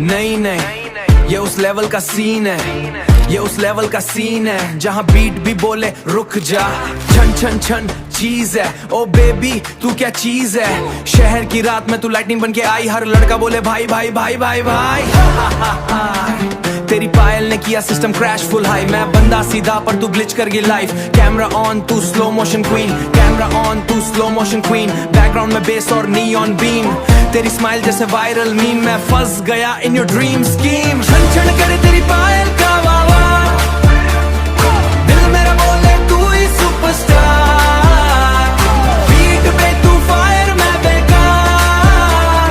नहीं नहीं, ये उस लेवल का सीन है, ये उस लेवल का सीन है जहाँ बीट भी बोले रुक जा। छन छन छन चीज है, ओ बेबी तू क्या चीज है। शहर की रात में तू लाइटनिंग बन के आई, हर लड़का बोले भाई भाई भाई भाई भाई। तेरी पायल ने किया सिस्टम क्रैश फुल हाई, मैं बंदा सीधा पर तू ग्लिच कर गई लाइफ। कैमरा ऑन तू slow motion queen, camera on तू स्लो मोशन क्वीन। बैकग्राउंड में बेस और नियॉन बीम, तेरी स्माइल जैसे वायरल मीम। मैं फंस गया इन योर ड्रीम स्कीम। छन छन करे तेरी पायल का वावा, दिल मेरा बोले तू ही सुपरस्टार। बीट पे तू फायर मैं बेकार,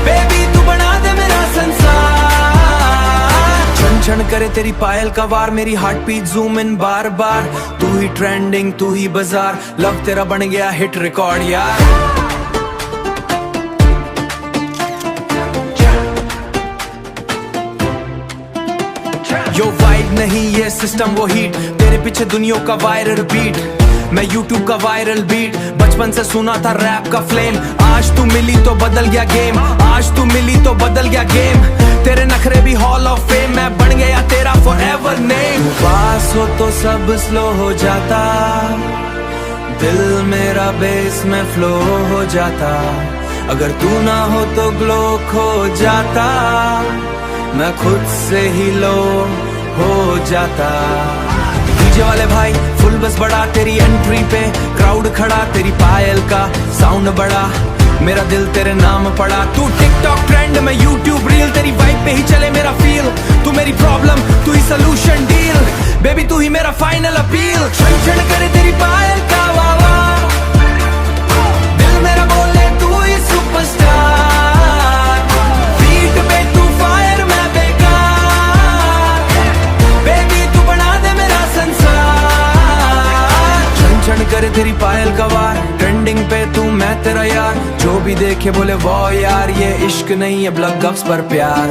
बेबी तू बना दे मेरा संसार। छन छन करे तेरी पायल का वार, मेरी हार्ट बीट जूम इन बार बार। तू ही ट्रेंडिंग तू ही बाजार, लव तेरा बन गया हिट रिकॉर्ड यार। यो वाइब नहीं ये सिस्टम वो हीट, तेरे पीछे दुनिया का वायरल बीट। मैं यूट्यूब का वायरल बीट, बचपन से सुना था रैप का फ्लेम। आज तू मिली तो बदल गया गेम, आज तू मिली तो बदल गया गेम। तेरे नखरे भी हॉल ऑफ फेम, मैं बन गया तेरा फॉरएवर नेम। पास हो तो सब स्लो हो जाता, दिल मेरा बेस में फ्लो हो जाता। अगर तू ना हो तो ग्लो खो जाता, मैं खुद से ही लो हो जाता। डीजे वाले भाई फुल बस बड़ा, तेरी एंट्री पे क्राउड खड़ा। तेरी पायल का साउंड बड़ा, मेरा दिल तेरे नाम पड़ा। तू टिकटॉक ट्रेंड में यूट्यूब रील, तेरी वाइब पे ही चले मेरा फील। तू मेरी प्रॉब्लम तू ही सोल्यूशन डील, बेबी तू ही मेरा फाइनल अपील। छन छन करे तेरी पायल का वावा, दिल मेरा बोले तू ही सुपरस्टार। करे तेरी पायल का वार, ट्रेंडिंग पे तू मैं तेरा यार। जो भी देखे बोले वो यार, ये इश्क नहीं है ब्लग गप्स पर प्यार।